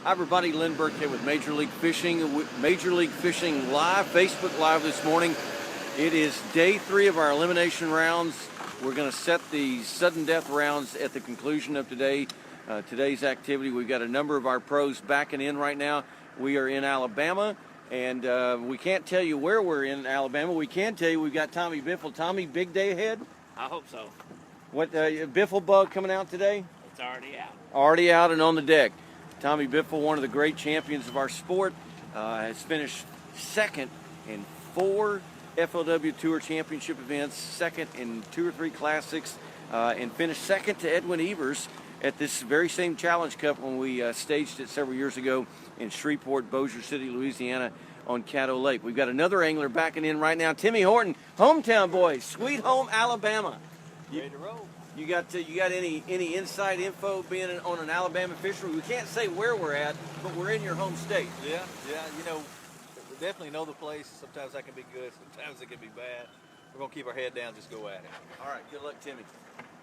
Hi everybody, Lynn Burke here with Major League Fishing Live, Facebook Live this morning. It is day 3 of our elimination rounds. We're going to set the sudden death rounds at the conclusion of today's activity. We've got a number of our pros backing in right now. We are in Alabama, and we can't tell you where we're in Alabama. We can tell you we've got Tommy Biffle. Tommy, big day ahead? I hope so. What, Biffle bug coming out today? It's already out. Already out and on the deck. Tommy Biffle, one of the great champions of our sport, has finished second in 4 FLW Tour Championship events, second in 2 or 3 Classics, and finished second to Edwin Evers at this very same Challenge Cup when we staged it several years ago in Shreveport, Bossier City, Louisiana on Caddo Lake. We've got another angler backing in right now, Timmy Horton, hometown boy, sweet home Alabama. Ready to roll. You got any inside info being on an Alabama fishery? We can't say where we're at, but we're in your home state. Yeah, you know, we definitely know the place. Sometimes that can be good, sometimes it can be bad. We're going to keep our head down, just go at it. All right, good luck, Timmy.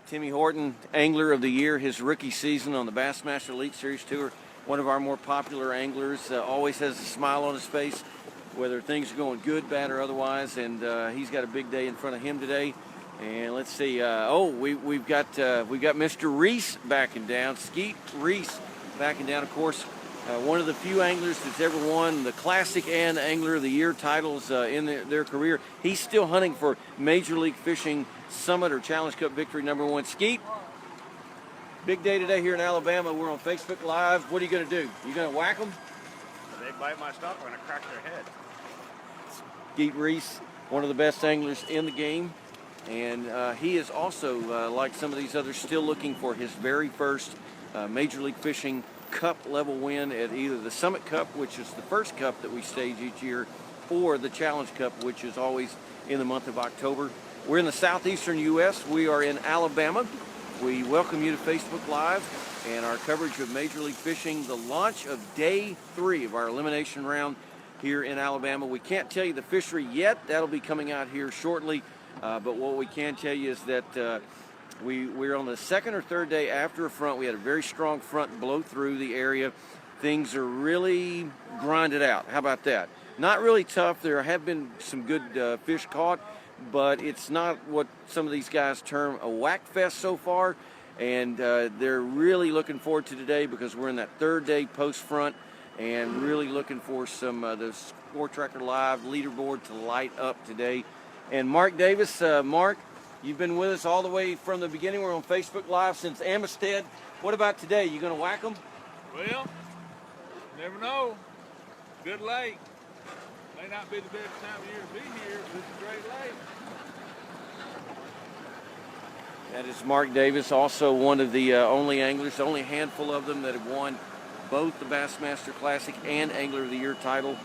Timmy Horton, Angler of the Year, his rookie season on the Bassmaster Elite Series Tour. One of our more popular anglers, always has a smile on his face, whether things are going good, bad, or otherwise, and he's got a big day in front of him today. And let's see. We've got Mr. Reese backing down. Skeet Reese backing down. Of course, one of the few anglers that's ever won the Classic and Angler of the Year titles in their career. He's still hunting for Major League Fishing Summit or Challenge Cup victory #1. Skeet, big day today here in Alabama. We're on Facebook Live. What are you going to do? You going to whack them? If they bite my stump, I'm going to crack their head. Skeet Reese, one of the best anglers in the game. And he is also, like some of these others, still looking for his very first Major League Fishing Cup level win at either the Summit Cup, which is the first cup that we stage each year, or the Challenge Cup, which is always in the month of October. We're in the southeastern U.S. We are in Alabama. We welcome you to Facebook Live and our coverage of Major League Fishing, the launch of day 3 of our elimination round here in Alabama. We can't tell you the fishery yet. That'll be coming out here shortly. But what we can tell you is that we're on the 2nd or 3rd day after a front. We had a very strong front blow through the area. Things are really grinded out. How about that? Not really tough. There have been some good fish caught, but it's not what some of these guys term a whack fest so far. And they're really looking forward to today because we're in that 3rd day post front and really looking for some the Score Tracker Live leaderboard to light up today. And Mark Davis, Mark, you've been with us all the way from the beginning. We're on Facebook Live since Amistad. What about today? You going to whack them? Well, never know. Good lake. May not be the best time of year to be here, but it's a great lake. That is Mark Davis, also one of the only anglers, only handful of them that have won both the Bassmaster Classic and Angler of the Year title.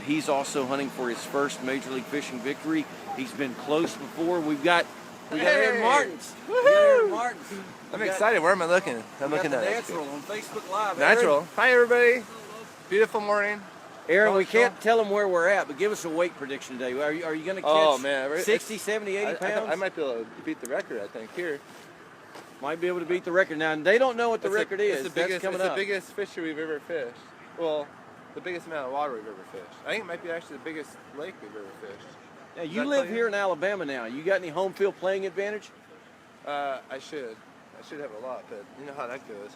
He's also hunting for his first Major League Fishing victory. He's been close before. We got Aaron Martins. Aaron Martins. I'm excited. Where am I looking? I'm looking at at Natural on Facebook Live. Natural. Aaron, Hi, everybody. Beautiful morning. Aaron, we can't tell them where we're at, but give us a weight prediction today. Are you going to catch 60, 70, 80 pounds? I might be able to beat the record, I think, here. Might be able to beat the record. Now, they don't know what the record is. That's coming up. It's the biggest fishery we've ever fished. Well, the biggest amount of water we've ever fished. I think it might be actually the biggest lake we've ever fished. Now, you live here in Alabama now. You got any home field playing advantage? I should have a lot, but you know how that goes.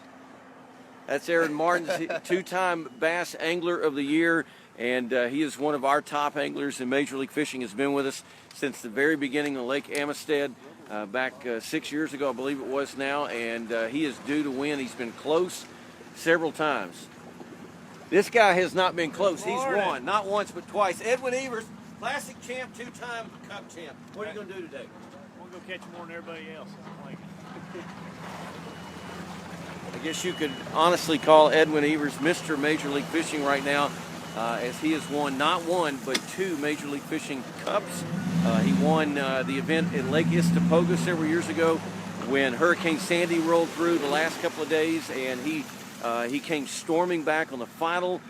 That's Aaron Martins, 2-time Bass Angler of the Year, and he is one of our top anglers in Major League Fishing. Has been with us since the very beginning of Lake Amistad, back 6 years ago, I believe it was now, and he is due to win. He's been close several times. This guy has not been close. He's won, not once but twice. Edwin Evers, Classic champ, 2-time Cup champ. What are you going to do today? I'm going to go catch more than everybody else. I guess you could honestly call Edwin Evers Mr. Major League Fishing right now, as he has won not one but 2 Major League Fishing Cups. He won the event at Lake Istapoga several years ago when Hurricane Sandy rolled through the last couple of days, and he came storming back on the final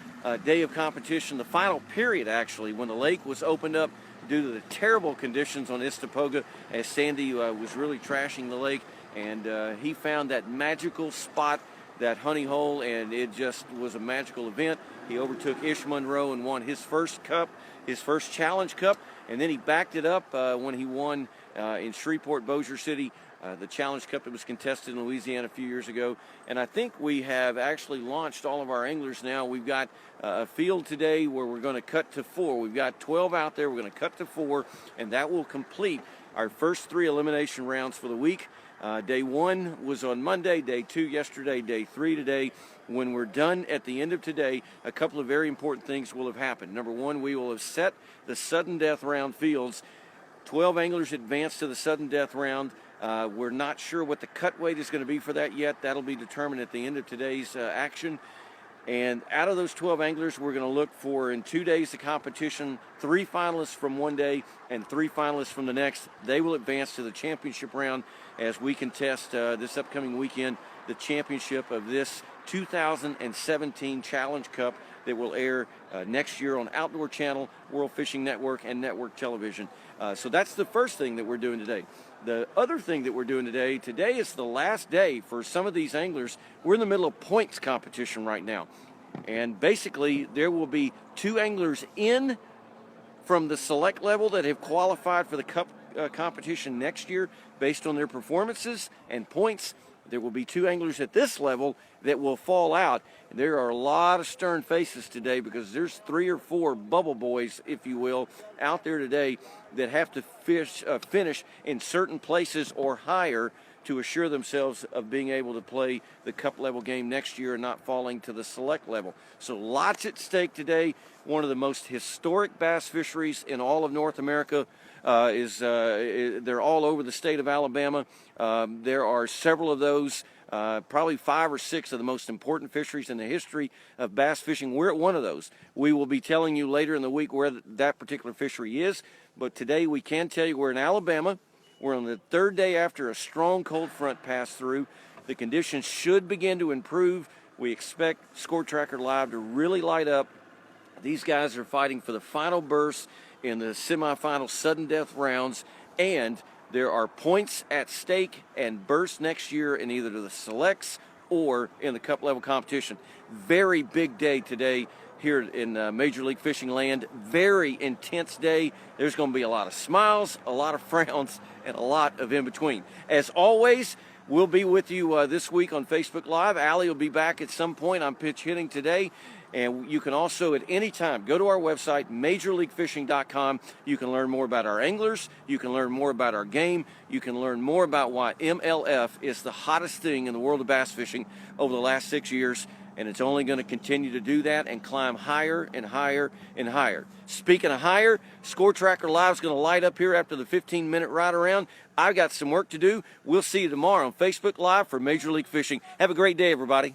day of competition, the final period actually, when the lake was opened up due to the terrible conditions on Istapoga as Sandy was really trashing the lake. And he found that magical spot that honey hole, and it just was a magical event. He overtook Ish Monroe and won his first cup, his first Challenge Cup, and then he backed it up when he won in Shreveport, Bossier City, the Challenge Cup that was contested in Louisiana a few years ago. And I think we have actually launched all of our anglers now. We've got a field today where we're going to cut to 4. We've got 12 out there. We're going to cut to 4, and that will complete our first 3 elimination rounds for the week. Day 1 was on Monday, day 2 yesterday, day 3 today. When we're done at the end of today, a couple of very important things will have happened. Number 1, we will have set the sudden death round fields. 12 anglers advanced to the sudden death round. We're not sure what the cut weight is going to be for that yet. That'll be determined at the end of today's action. And out of those 12 anglers, we're going to look for, in 2 days of competition, 3 finalists from one day and 3 finalists from the next. They will advance to the championship round as we contest this upcoming weekend the championship of this 2017 Challenge Cup that will air next year on Outdoor Channel, World Fishing Network, and Network Television. So that's the first thing that we're doing today. The other thing that we're doing today is the last day for some of these anglers. We're in the middle of points competition right now. And basically, there will be 2 anglers in from the select level that have qualified for the cup competition next year based on their performances and points. There will be 2 anglers at this level that will fall out. And there are a lot of stern faces today because there's 3 or 4 bubble boys, if you will, out there today that have to finish in certain places or higher to assure themselves of being able to play the cup level game next year and not falling to the select level. So lots at stake today. One of the most historic bass fisheries in all of North America. They're all over the state of Alabama. There are several of those, probably 5 or 6 of the most important fisheries in the history of bass fishing. We're at one of those. We will be telling you later in the week where that particular fishery is, but today we can tell you we're in Alabama. We're on the 3rd day after a strong cold front passed through. The conditions should begin to improve. We expect Score Tracker Live to really light up. These guys are fighting for the final burst in the semifinal sudden death rounds, and there are points at stake and bursts next year in either the selects or in the cup level competition. Very big day today here in Major League Fishing land. Very intense day. There's going to be a lot of smiles, a lot of frowns, and a lot of in between. As always, we'll be with you this week on Facebook Live. Allie will be back at some point. I'm pitch hitting today. And you can also at any time go to our website, MajorLeagueFishing.com. You can learn more about our anglers. You can learn more about our game. You can learn more about why MLF is the hottest thing in the world of bass fishing over the last 6 years. And it's only going to continue to do that and climb higher and higher and higher. Speaking of higher, Score Tracker Live is going to light up here after the 15-minute ride around. I've got some work to do. We'll see you tomorrow on Facebook Live for Major League Fishing. Have a great day, everybody.